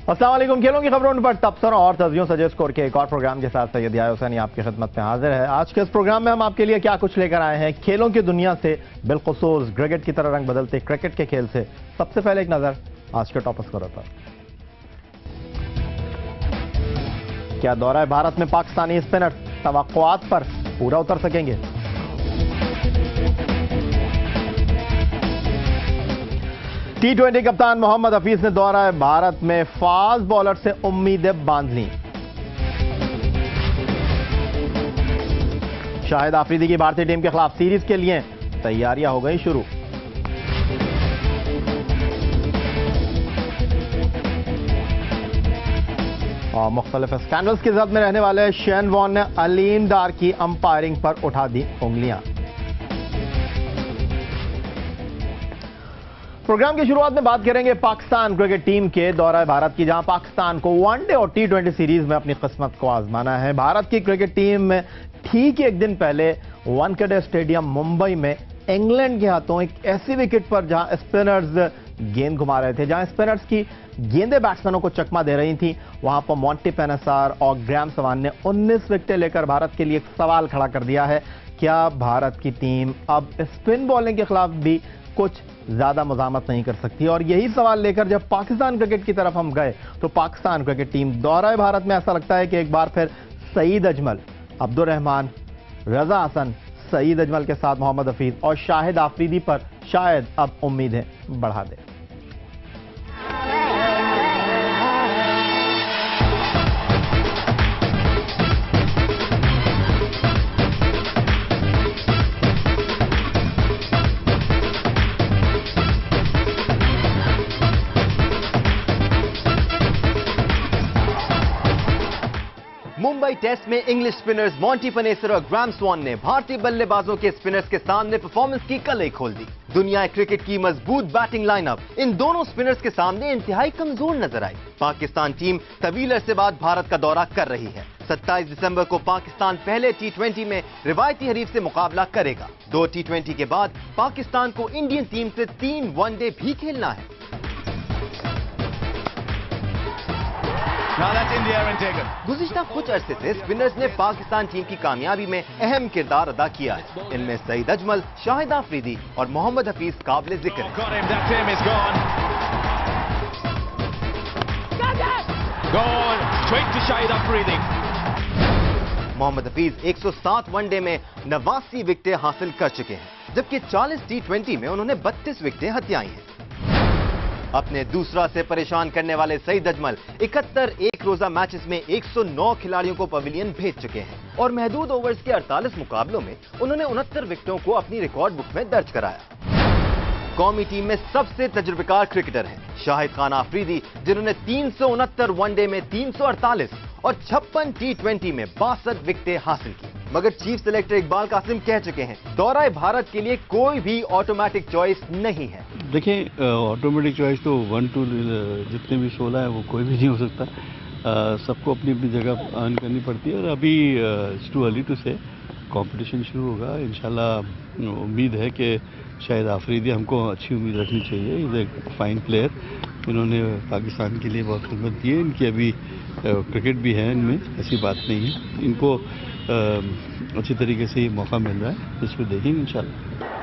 अस्सलाम वालेकुम। खेलों की खबरों पर तबसरों और तज़कियों सजे स्कोर के एक और प्रोग्राम के साथ सैयद याह्या हुसैनी आपकी खिदमत में हाजिर है। आज के इस प्रोग्राम में हम आपके लिए क्या कुछ लेकर आए हैं खेलों की दुनिया से, बिलखुसूस क्रिकेट की तरह रंग बदलते क्रिकेट के खेल से। सबसे पहले एक नजर आज के टॉप स्कोर पर। क्या दौरा भारत में पाकिस्तानी स्पिनर तवक्कुआत पर पूरा उतर सकेंगे? T20 कप्तान मोहम्मद हफीज ने दौरा भारत में फास्ट बॉलर से उम्मीदें बांध लीं। शाहिद आफरीदी की भारतीय टीम के खिलाफ सीरीज के लिए तैयारियां हो गई शुरू। और मुख्तलिफ स्कैंडल्स की जद में रहने वाले शेन वॉर्न ने अलीम डार की अंपायरिंग पर उठा दी उंगलियां। प्रोग्राम की शुरुआत में बात करेंगे पाकिस्तान क्रिकेट टीम के दौरा भारत की, जहां पाकिस्तान को वनडे और T20 सीरीज में अपनी किस्मत को आजमाना है। भारत की क्रिकेट टीम ठीक एक दिन पहले वानखेड़े स्टेडियम मुंबई में इंग्लैंड के हाथों एक ऐसी विकेट पर जहां स्पिनर्स गेंद घुमा रहे थे, जहां स्पिनर्स की गेंदें बैट्समैनों को चकमा दे रही थी, वहां पर मॉन्टी पेनेसार और ग्राहम सवान ने 19 विकेटें लेकर भारत के लिए एक सवाल खड़ा कर दिया है। क्या भारत की टीम अब स्पिन बॉलिंग के खिलाफ भी कुछ ज्यादा मज़ामत नहीं कर सकती? और यही सवाल लेकर जब पाकिस्तान क्रिकेट की तरफ हम गए तो पाकिस्तान क्रिकेट टीम दौरा भारत में ऐसा लगता है कि एक बार फिर सईद अजमल, अब्दुल रहमान, रजा हसन, सईद अजमल के साथ मोहम्मद हफीज और शाहिद आफरीदी पर शायद अब उम्मीदें बढ़ा दे। मुंबई टेस्ट में इंग्लिश स्पिनर्स मॉन्टी पेनेसर और ग्राहम स्वॉन ने भारतीय बल्लेबाजों के स्पिनर्स के सामने परफॉर्मेंस की कलई खोल दी। दुनिया क्रिकेट की मजबूत बैटिंग लाइनअप इन दोनों स्पिनर्स के सामने इंतहाई कमजोर नजर आई। पाकिस्तान टीम तवील अरसे बाद भारत का दौरा कर रही है। 27 दिसंबर को पाकिस्तान पहले T20 में रिवायती हरीफ से मुकाबला करेगा। 2 T20 के बाद पाकिस्तान को इंडियन टीम से 3 वनडे भी खेलना है। गुज़िश्ता कुछ अरसे से स्पिनर्स ने पाकिस्तान टीम की कामयाबी में अहम किरदार अदा किया है। इनमें सईद अजमल, शाहिद आफरीदी और मोहम्मद हफीज काबिल जिक्र हैं। मोहम्मद हफीज 107 वनडे में 89 विकेटें हासिल कर चुके हैं, जबकि 40 T20 में उन्होंने 32 विकेटें हथियाई हैं। अपने दूसरा से परेशान करने वाले सईद अजमल 71 एक रोजा मैचेस में 109 खिलाड़ियों को पवेलियन भेज चुके हैं और महदूद ओवर्स के 48 मुकाबलों में उन्होंने 69 विकेटों को अपनी रिकॉर्ड बुक में दर्ज कराया। कौमी टीम में सबसे तजुर्बेकार क्रिकेटर हैं शाहिद खान आफरीदी, जिन्होंने 369 वनडे में 348 और 56 T20 में 62 विकेटें हासिल की। मगर चीफ सेलेक्टर इकबाल कासिम कह चुके हैं दौरा भारत के लिए कोई भी ऑटोमेटिक चॉइस नहीं है। देखिए, ऑटोमेटिक चॉइस तो 1 टू जितने भी 16 है वो कोई भी नहीं हो सकता। सबको अपनी अपनी जगह अर्न करनी पड़ती है और अभी इट्स टू अर्ली टू से। कंपटीशन शुरू होगा इंशाल्लाह। उम्मीद है कि शायद आफरीदी, हमको अच्छी उम्मीद रखनी चाहिए। इज ए फाइन प्लेयर, इन्होंने पाकिस्तान के लिए बहुत खिदमत की है। इनकी अभी क्रिकेट भी है इनमें, ऐसी बात नहीं है। इनको अच्छी तरीके से ये मौका मिल रहा है, इसको देखेंगे इंशाल्लाह।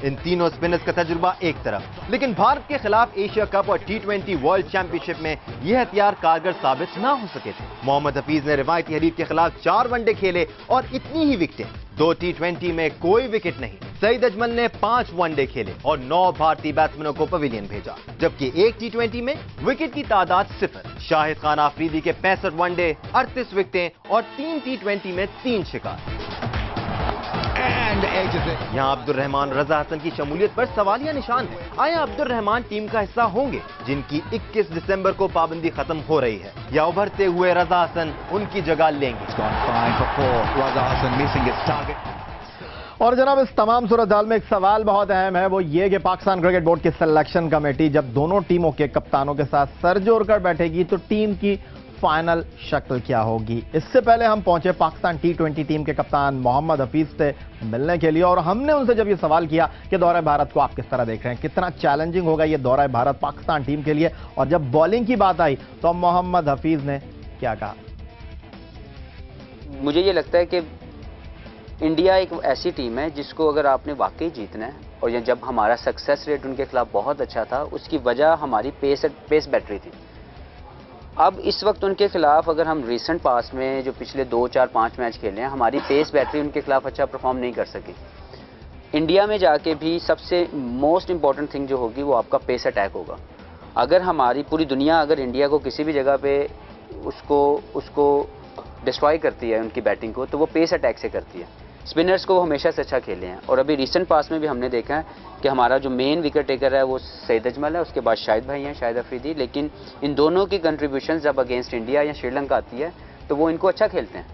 इन तीनों स्पिनर्स का तजुर्बा एक तरफ, लेकिन भारत के खिलाफ एशिया कप और T20 वर्ल्ड चैंपियनशिप में यह हथियार कारगर साबित ना हो सके थे। मोहम्मद हफीज ने रिवायती हरीफ के खिलाफ 4 वनडे खेले और इतनी ही विकेटें। 2 T20 में कोई विकेट नहीं। सईद अजमल ने 5 वनडे खेले और 9 भारतीय बैट्समैनों को पवेलियन भेजा, जबकि 1 T20 में विकेट की तादाद 0। शाहिद खान आफरीदी के 65 वनडे, 38 विकेटें और 3 T20 में 3 शिकार। यहाँ अब्दुल रहमान, रजा हसन की शमूलियत पर सवालिया निशान है। आया अब्दुल रहमान टीम का हिस्सा होंगे, जिनकी 21 दिसंबर को पाबंदी खत्म हो रही है, या उभरते हुए रजा हसन उनकी जगह लेंगे? और जनाब, इस तमाम सूरत-हाल में एक सवाल बहुत अहम है, वो ये कि पाकिस्तान क्रिकेट बोर्ड की सिलेक्शन कमेटी जब दोनों टीमों के कप्तानों के साथ सर जोड़कर बैठेगी तो टीम की फाइनल शक्ल क्या होगी। इससे पहले हम पहुंचे पाकिस्तान T20 टीम के कप्तान मोहम्मद हफीज से मिलने के लिए और हमने उनसे जब ये सवाल किया कि दौरा भारत को आप किस तरह देख रहे हैं, कितना चैलेंजिंग होगा ये दौरा भारत पाकिस्तान टीम के लिए, और जब बॉलिंग की बात आई तो मोहम्मद हफीज ने क्या कहा। मुझे ये लगता है कि इंडिया एक ऐसी टीम है जिसको अगर आपने वाकई जीतना है, और ये जब हमारा सक्सेस रेट उनके खिलाफ बहुत अच्छा था उसकी वजह हमारी पेस बैटरी थी। अब इस वक्त उनके खिलाफ अगर हम रीसेंट पास में जो पिछले 2, 4, 5 मैच खेले हैं, हमारी पेस बैटरी उनके खिलाफ अच्छा परफॉर्म नहीं कर सकी। इंडिया में जाके भी सबसे मोस्ट इंपॉर्टेंट थिंग जो होगी वो आपका पेस अटैक होगा। अगर हमारी पूरी दुनिया अगर इंडिया को किसी भी जगह पे उसको डिस्ट्रॉय करती है उनकी बैटिंग को, तो वो पेस अटैक से करती है। स्पिनर्स को वो हमेशा से अच्छा खेले हैं, और अभी रीसेंट पास में भी हमने देखा है कि हमारा जो मेन विकेट टेकर है वो सईद अजमल है, उसके बाद शाहिद भाई हैं, शाहिद अफरीदी। लेकिन इन दोनों की कंट्रीब्यूशन जब अगेंस्ट इंडिया या श्रीलंका आती है तो वो इनको अच्छा खेलते हैं।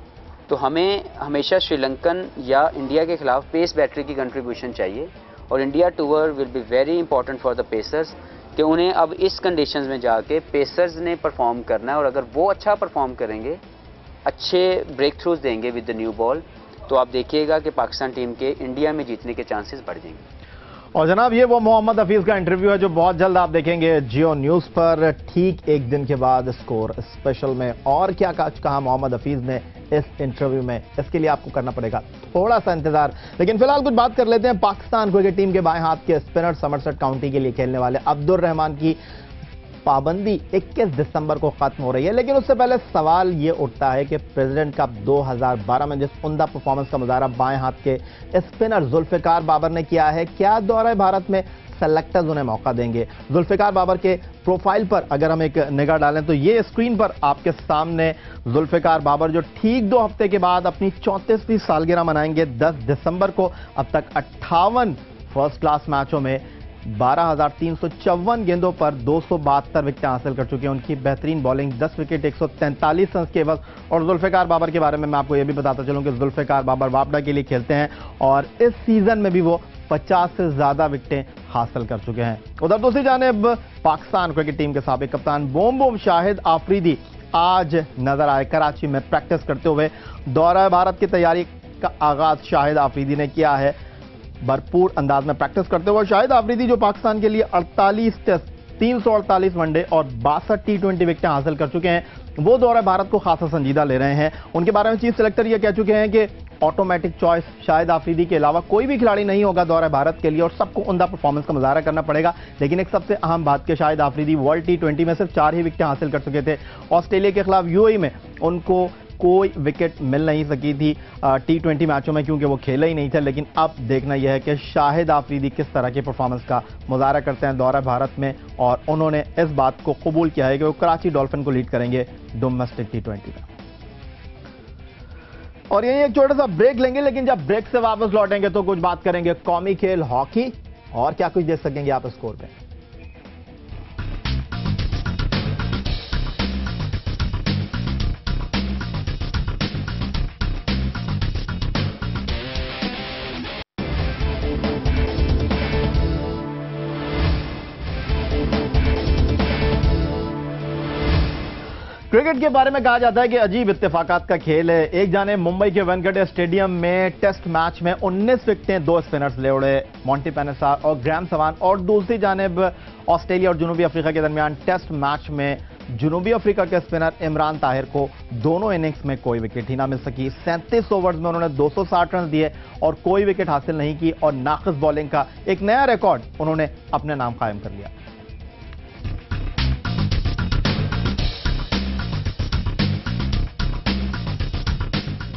तो हमें हमेशा श्रीलंकन या इंडिया के खिलाफ पेस बैटरी की कंट्रीब्यूशन चाहिए, और India tour will be very important for the pacers कि उन्हें अब इस कंडीशंस में जाके पेसर्स ने परफॉर्म करना है, और अगर वो अच्छा परफॉर्म करेंगे, अच्छे ब्रेक थ्रूज देंगे विद द न्यू बॉल, तो आप देखिएगा कि पाकिस्तान टीम के इंडिया में जीतने के चांसेस बढ़ जाएंगे। और जनाब ये वो मोहम्मद हफीज का इंटरव्यू है जो बहुत जल्द आप देखेंगे जियो न्यूज पर, ठीक एक दिन के बाद स्कोर स्पेशल में। और क्या कहा मोहम्मद हफीज ने इस इंटरव्यू में, इसके लिए आपको करना पड़ेगा थोड़ा सा इंतजार। लेकिन फिलहाल कुछ बात कर लेते हैं पाकिस्तान क्रिकेट टीम के बाएं हाथ के स्पिनर समरसेट काउंटी के लिए खेलने वाले अब्दुल रहमान की पाबंदी 21 दिसंबर को खत्म हो रही है। लेकिन उससे पहले सवाल ये उठता है कि प्रेसिडेंट कप 2012 में जिस उम्दा परफॉर्मेंस का मुजाहरा बाएं हाथ के स्पिनर जुल्फिकार बाबर ने किया है, क्या दौरा भारत में सेलेक्टर्स उन्हें मौका देंगे। जुल्फिकार बाबर के प्रोफाइल पर अगर हम एक निगाह डालें तो ये स्क्रीन पर आपके सामने जुल्फिकार बाबर जो ठीक 2 हफ्ते के बाद अपनी 34वीं सालगिरह मनाएंगे 10 दिसंबर को। अब तक 58 फर्स्ट क्लास मैचों में 12,354 गेंदों पर 272 विकेट हासिल कर चुके हैं। उनकी बेहतरीन बॉलिंग 10 विकेट 143 रन के एवज। और जुल्फिकार बाबर के बारे में मैं आपको यह भी बताता चलूं कि जुल्फिकार बाबर वापडा के लिए खेलते हैं और इस सीजन में भी वो 50 से ज्यादा विकेटें हासिल कर चुके हैं। उधर दूसरी जानिब पाकिस्तान क्रिकेट टीम के साबिक कप्तान बूम शाहिद आफरीदी आज नजर आए कराची में प्रैक्टिस करते हुए। दौरा भारत की तैयारी का आगाज शाहिद आफरीदी ने किया है भरपूर अंदाज में प्रैक्टिस करते हुए। शाहिद आफरीदी जो पाकिस्तान के लिए 48 टेस्ट, 348 वनडे और 62 T20 विकेटें हासिल कर चुके हैं, वो दौरा भारत को खासा संजीदा ले रहे हैं। उनके बारे में चीफ सेलेक्टर ये कह चुके हैं कि ऑटोमेटिक चॉइस शाहिद आफरीदी के अलावा कोई भी खिलाड़ी नहीं होगा दौरा भारत के लिए और सबको उम्दा परफॉर्मेंस का मुजाहरा करना पड़ेगा। लेकिन एक सबसे अहम बात कि शाहिद आफरीदी वर्ल्ड T20 में सिर्फ 4 ही विकेटें हासिल कर चुके थे। ऑस्ट्रेलिया के खिलाफ UAE में उनको कोई विकेट मिल नहीं सकी थी T20 मैचों में क्योंकि वो खेले ही नहीं थे। लेकिन अब देखना यह है कि शाहिद आफरीदी किस तरह की परफॉर्मेंस का मुजाहरा करते हैं दौरा भारत में, और उन्होंने इस बात को कबूल किया है कि वो कराची डॉल्फिन को लीड करेंगे डोमेस्टिक T20 में। और यही एक छोटा सा ब्रेक लेंगे, लेकिन जब ब्रेक से वापस लौटेंगे तो कुछ बात करेंगे कौमी खेल हॉकी और क्या कुछ देख सकेंगे आप स्कोर पे। क्रिकेट के बारे में कहा जाता है कि अजीब इत्तेफाकात का खेल है। एक जाने मुंबई के वेंकटेश स्टेडियम में टेस्ट मैच में 19 विकेटें 2 स्पिनर्स ले उड़े, मॉन्टी पेनेसार और ग्राहम सवान, और दूसरी जानिब ऑस्ट्रेलिया और जनूबी अफ्रीका के दरमियान टेस्ट मैच में जनूबी अफ्रीका के स्पिनर इमरान ताहिर को दोनों इनिंग्स में कोई विकेट ही ना मिल सकी। 37 ओवर्स में उन्होंने 260 रन दिए और कोई विकेट हासिल नहीं की और नाक़िस बॉलिंग का एक नया रिकॉर्ड उन्होंने अपने नाम कायम कर लिया।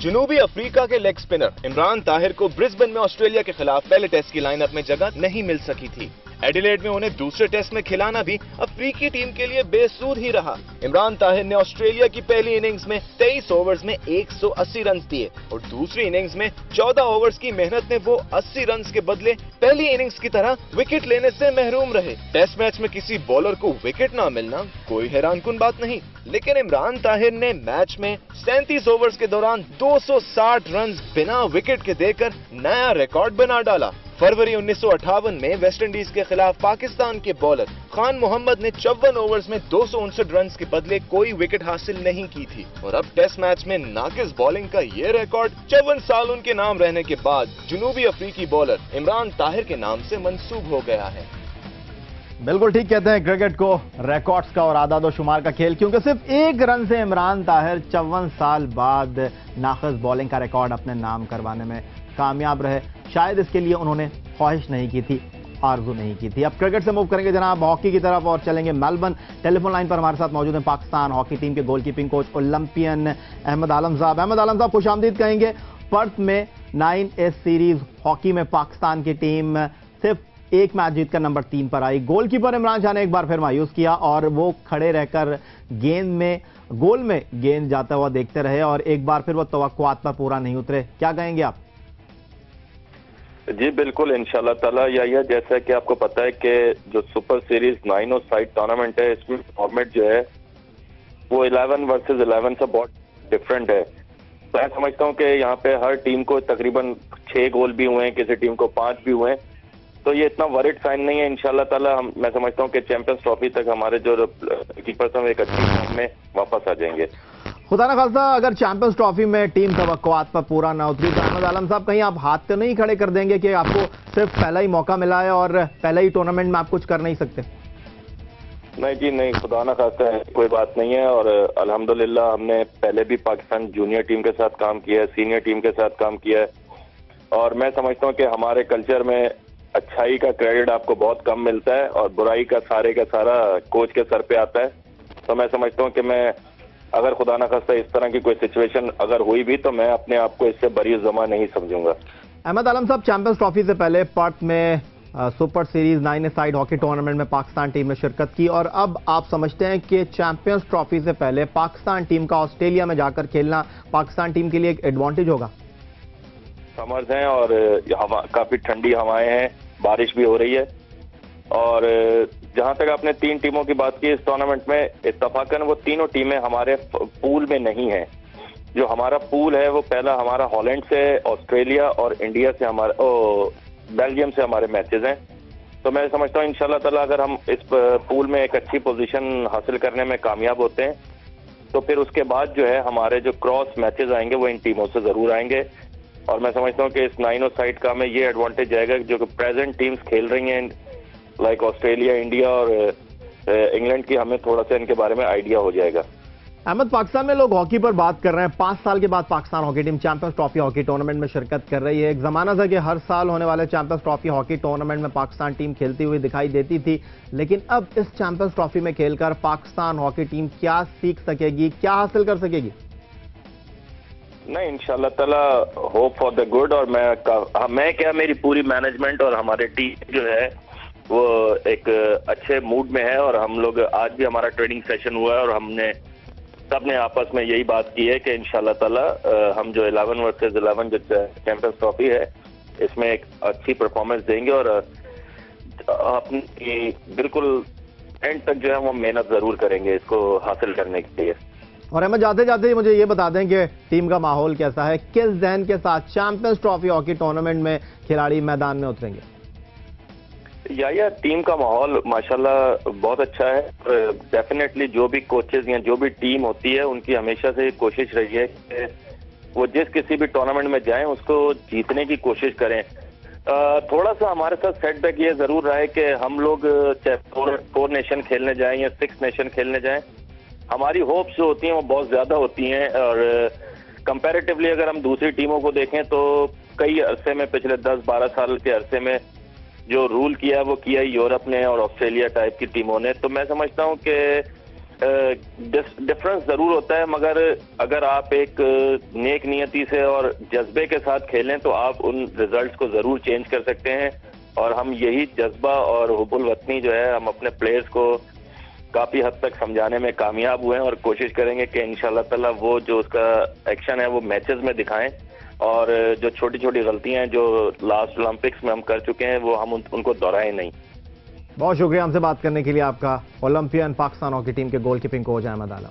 जनूबी अफ्रीका के लेग स्पिनर इमरान ताहिर को ब्रिस्बेन में ऑस्ट्रेलिया के खिलाफ पहले टेस्ट की लाइनअप में जगह नहीं मिल सकी थी। एडिलेड में उन्हें दूसरे टेस्ट में खिलाना भी अफ्रीकी टीम के लिए बेसूद ही रहा। इमरान ताहिर ने ऑस्ट्रेलिया की पहली इनिंग्स में 23 ओवर्स में 180 रन दिए और दूसरी इनिंग्स में 14 ओवर्स की मेहनत में वो 80 रन के बदले पहली इनिंग्स की तरह विकेट लेने से महरूम रहे। टेस्ट मैच में किसी बॉलर को विकेट न मिलना कोई हैरानकुन बात नहीं, लेकिन इमरान ताहिर ने मैच में 37 ओवर्स के दौरान 260 रन बिना विकेट के देकर नया रिकॉर्ड बना डाला। फरवरी 1958 में वेस्ट इंडीज के खिलाफ पाकिस्तान के बॉलर खान मोहम्मद ने 54 ओवर्स में 259 रन के बदले कोई विकेट हासिल नहीं की थी और अब टेस्ट मैच में नाकिस बॉलिंग का ये रिकॉर्ड 54 साल उनके नाम रहने के बाद जनूबी अफ्रीकी बॉलर इमरान ताहिर के नाम से मंसूब हो गया है। बिल्कुल ठीक कहते हैं, क्रिकेट को रिकॉर्ड्स का और आदाद और शुमार का खेल, क्योंकि सिर्फ एक रन से इमरान ताहिर 54 साल बाद नाक़िस बॉलिंग का रिकॉर्ड अपने नाम करवाने में कामयाब रहे। शायद इसके लिए उन्होंने ख्वाहिश नहीं की थी, आरजू नहीं की थी। अब क्रिकेट से मूव करेंगे जनाब हॉकी की तरफ और चलेंगे मेलबर्न। टेलीफोन लाइन पर हमारे साथ मौजूद हैं पाकिस्तान हॉकी टीम के गोलकीपिंग कोच ओलंपियन अहमद आलम साहब। अहमद आलम साहब, खुश आमदीद कहेंगे। पर्थ में 9 सीरीज हॉकी में पाकिस्तान की टीम सिर्फ एक मैच जीतकर नंबर 3 पर आई। गोलकीपर इमरान शाह ने एक बार फिर मायूस किया और वो खड़े रहकर गोल में गेंद जाता हुआ देखते रहे और एक बार फिर वो तवक्कुआत पर पूरा नहीं उतरे। क्या कहेंगे आप? जी बिल्कुल, इंशाल्लाह ताला। या जैसा कि आपको पता है कि जो सुपर सीरीज 9 साइड टूर्नामेंट है, इसमें फॉर्मेट जो है वो 11 वर्सेस 11 से बहुत डिफरेंट है। मैं समझता हूं कि यहाँ पे हर टीम को तकरीबन 6 गोल भी हुए हैं, किसी टीम को 5 भी हुए हैं, तो ये इतना वरिड साइन नहीं है। इंशाल्लाह ताला मैं समझता हूँ कि चैंपियंस ट्रॉफी तक हमारे जो कीपर्स हैं एक अच्छी फॉर्म में वापस आ जाएंगे। खुदा न खास्ता अगर चैंपियंस ट्रॉफी में टीम तवक्कुआत पर पूरा ना उतरी तो अहमद आलम साहब कहीं आप हाथ तो नहीं खड़े कर देंगे कि आपको सिर्फ पहला ही मौका मिला है और पहला ही टूर्नामेंट में आप कुछ कर नहीं सकते? नहीं जी नहीं, खुदा न खास्ता है, कोई बात नहीं है। और अल्हम्दुलिल्लाह हमने पहले भी पाकिस्तान जूनियर टीम के साथ काम किया है, सीनियर टीम के साथ काम किया है, और मैं समझता हूँ कि हमारे कल्चर में अच्छाई का क्रेडिट आपको बहुत कम मिलता है और बुराई का सारा कोच के सर पे आता है। तो मैं समझता हूँ कि मैं अगर खुदा ना खास्ता इस तरह की कोई सिचुएशन अगर हुई भी तो मैं अपने आप को इससे बरी ज़मा नहीं समझूंगा। अहमद आलम साहब, चैंपियंस ट्रॉफी से पहले पर्थ में super series 9 side hockey tournament में पाकिस्तान टीम ने शिरकत की और अब आप समझते हैं कि चैंपियंस ट्रॉफी से पहले पाकिस्तान टीम का ऑस्ट्रेलिया में जाकर खेलना पाकिस्तान टीम के लिए एक एडवांटेज होगा? समर्स हैं और काफी ठंडी हवाएं हैं, बारिश भी हो रही है, और जहां तक आपने 3 टीमों की बात की इस टूर्नामेंट में, इत्तफाकन वो तीनों टीमें हमारे पूल में नहीं हैं। जो हमारा पूल है वो पहला हमारा हॉलैंड से, ऑस्ट्रेलिया और इंडिया से बेल्जियम से हमारे मैचेस हैं। तो मैं समझता हूँ इंशाल्लाह ताला अगर हम इस पूल में एक अच्छी पोजीशन हासिल करने में कामयाब होते हैं तो फिर उसके बाद जो है हमारे जो क्रॉस मैचेस आएंगे वो इन टीमों से जरूर आएंगे। और मैं समझता हूँ कि इस 9 साइड का में ये एडवांटेज जाएगा जो कि प्रेजेंट टीम्स खेल रही हैं लाइक ऑस्ट्रेलिया, इंडिया और इंग्लैंड की, हमें थोड़ा सा इनके बारे में आइडिया हो जाएगा। अहमद, पाकिस्तान में लोग हॉकी पर बात कर रहे हैं। 5 साल के बाद Pakistan hockey team champions trophy hockey tournament में शिरकत कर रही है। एक जमाना था कि हर साल होने वाले चैंपियंस ट्रॉफी हॉकी टूर्नामेंट में पाकिस्तान टीम खेलती हुई दिखाई देती थी, लेकिन अब इस चैंपियंस ट्रॉफी में खेलकर पाकिस्तान हॉकी टीम क्या सीख सकेगी, क्या हासिल कर सकेगी? नहीं, इंशाल्लाह ताला होप फॉर द गुड। और मैं क्या, मेरी पूरी मैनेजमेंट और हमारे टीम जो है वो एक अच्छे मूड में है, और हम लोग आज भी हमारा ट्रेनिंग सेशन हुआ है और हमने सबने आपस में यही बात की है कि इंशाल्लाह ताला हम जो 11 वर्सेस 11 जो चैंपियंस ट्रॉफी है इसमें एक अच्छी परफॉर्मेंस देंगे और अपनी बिल्कुल एंड तक जो है वो मेहनत जरूर करेंगे इसको हासिल करने के लिए। और अहमद, जाते जाते मुझे ये बता दें कि टीम का माहौल कैसा है, किस जहन के साथ चैंपियंस ट्रॉफी हॉकी टूर्नामेंट में खिलाड़ी मैदान में उतरेंगे? या टीम का माहौल माशाल्लाह बहुत अच्छा है। डेफिनेटली जो भी कोचेज या जो भी टीम होती है उनकी हमेशा से कोशिश रही है कि वो जिस किसी भी टूर्नामेंट में जाएं उसको जीतने की कोशिश करें। थोड़ा सा हमारे साथ सेटबैक ये जरूर रहा है कि हम लोग चाहे 4 नेशन खेलने जाएं या 6 नेशन खेलने जाएं, हमारी होप्स जो होती हैं वो बहुत ज्यादा होती हैं। और कंपैरेटिवली अगर हम दूसरी टीमों को देखें तो कई अरसे में, पिछले 10-12 साल के अरसे में जो रूल किया वो किया यूरोप ने और ऑस्ट्रेलिया टाइप की टीमों ने। तो मैं समझता हूँ कि डिफरेंस जरूर होता है, मगर अगर आप एक नेक नियति से और जज्बे के साथ खेलें तो आप उन रिजल्ट्स को जरूर चेंज कर सकते हैं। और हम यही जज्बा और हुब्बुल वतनी जो है हम अपने प्लेयर्स को काफी हद तक समझाने में कामयाब हुए हैं और कोशिश करेंगे कि इंशाल्लाह ताला वो जो उसका एक्शन है वो मैचेस में दिखाएं, और जो छोटी छोटी गलतियां जो लास्ट ओलंपिक्स में हम कर चुके हैं वो हम उनको दोहराएं नहीं। बहुत शुक्रिया हमसे बात करने के लिए आपका, ओलंपियन पाकिस्तान हॉकी टीम के गोलकीपिंग कोच अहमद आलम।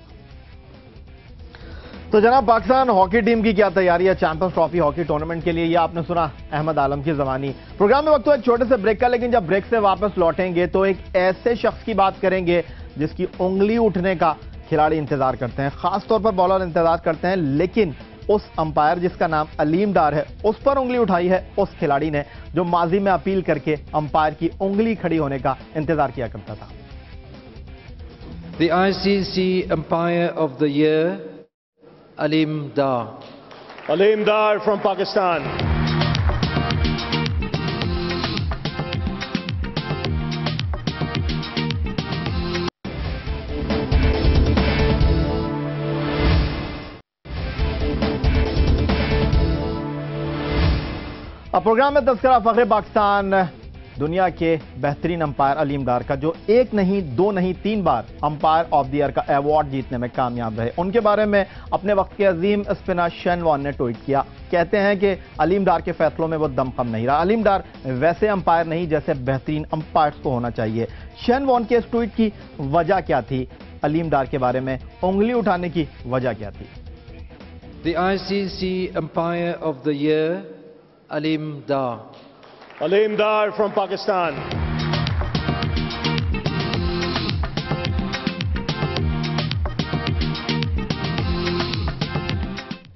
तो जनाब, पाकिस्तान हॉकी टीम की क्या तैयारी है चैंपियंस ट्रॉफी हॉकी टूर्नामेंट के लिए, ये आपने सुना अहमद आलम की ज़बानी। प्रोग्राम में वक्त तो एक छोटे से ब्रेक का, लेकिन जब ब्रेक से वापस लौटेंगे तो एक ऐसे शख्स की बात करेंगे जिसकी उंगली उठने का खिलाड़ी इंतजार करते हैं, खास तौर पर बॉलर इंतजार करते हैं, लेकिन उस अंपायर जिसका नाम अलीम डार है उस पर उंगली उठाई है उस खिलाड़ी ने जो माजी में अपील करके अंपायर की उंगली खड़ी होने का इंतजार किया करता था। The ICC Umpire of the Year, Aleem Dar. Aleem Dar from Pakistan. अब प्रोग्राम में तस्करा फखरे पाकिस्तान दुनिया के बेहतरीन अंपायर अलीम डार का, जो एक नहीं, दो नहीं, 3 बार अंपायर ऑफ द ईयर का अवार्ड जीतने में कामयाब रहे। उनके बारे में अपने वक्त के अजीम स्पिनर शेन वॉन ने ट्वीट किया। कहते हैं कि अलीम डार के फैसलों में वो दमखम नहीं रहा। अलीम डार वैसे अंपायर नहीं जैसे बेहतरीन अंपायर्स को होना चाहिए। शेन वॉन के इस ट्वीट की वजह क्या थी? अलीम डार के बारे में उंगली उठाने की वजह क्या थी? The ICC Umpire of the Year, Aleem Dar. Aleem Dar from Pakistan.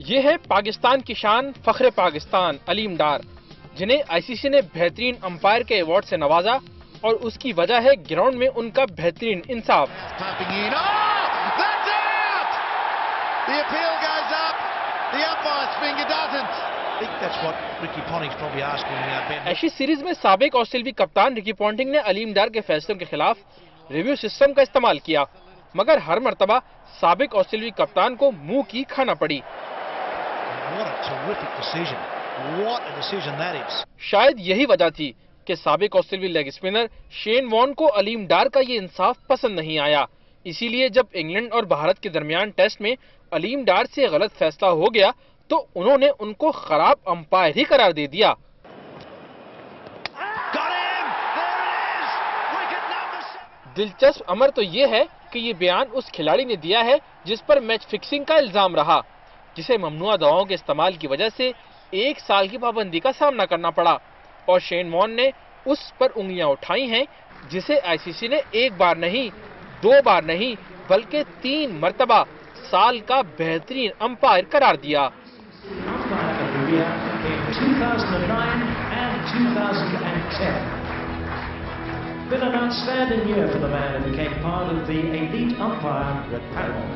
ये है पाकिस्तान की शान, फख्रे पाकिस्तान अलीम डार, जिन्हें आईसीसी ने बेहतरीन अंपायर के अवार्ड से नवाजा, और उसकी वजह है ग्राउंड में उनका बेहतरीन इंसाफ। ऐसी सीरीज में साबिक ऑस्ट्रेलियाई कप्तान रिकी पॉन्टिंग ने अलीम डार के फैसलों के खिलाफ रिव्यू सिस्टम का इस्तेमाल किया, मगर हर मर्तबा साबिक ऑस्ट्रेलियाई कप्तान को मुंह की खाना पड़ी। शायद यही वजह थी कि साबिक ऑस्ट्रेलियाई लेग स्पिनर शेन वॉन को अलीम डार का ये इंसाफ पसंद नहीं आया। इसीलिए जब इंग्लैंड और भारत के दरमियान टेस्ट में अलीम डार से गलत फैसला हो गया तो उन्होंने उनको खराब अंपायर ही करार दे दिया। दिलचस्प अमर तो ये है कि ये बयान उस खिलाड़ी ने दिया है जिस पर मैच फिक्सिंग का इल्जाम रहा, जिसे ममनुआ दवाओं के इस्तेमाल की वजह से 1 साल की पाबंदी का सामना करना पड़ा, और शेन वॉन ने उस पर उंगलियां उठाई हैं जिसे आईसीसी ने 1 बार नहीं, 2 बार नहीं, बल्कि 3 मर्तबा साल का बेहतरीन अंपायर करार दिया। Been an outstanding year for the man who became part of the elite umpire panel.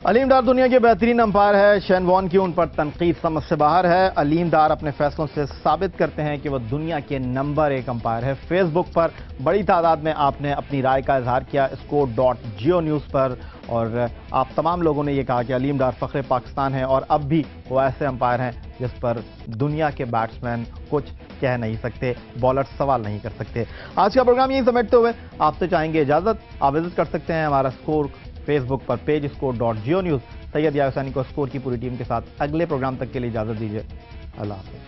Aleem डार दुनिया के बेहतरीन अंपायर है। शेन वॉन की उन पर तनकीद समझ से बाहर है। अलीम डार अपने फैसलों से साबित करते हैं कि वो दुनिया के नंबर 1 अंपायर है। फेसबुक पर बड़ी तादाद में आपने अपनी राय का इजहार किया, score.geo न्यूज़ पर, और आप तमाम लोगों ने ये कहा कि अलीम डार फख्रे पाकिस्तान है और अब भी वो ऐसे अंपायर हैं जिस पर दुनिया के बैट्समैन कुछ कह नहीं सकते, बॉलर सवाल नहीं कर सकते। आज का प्रोग्राम यही समेटते हुए आपसे चाहेंगे इजाज़त। आप विजिट कर सकते हैं हमारा स्कोर फेसबुक पर पेज score.geo न्यूज़। सैयद यार हुसैनी को स्कोर की पूरी टीम के साथ अगले प्रोग्राम तक के लिए इजाज़त दीजिए। अल्लाह हाफ़िज़।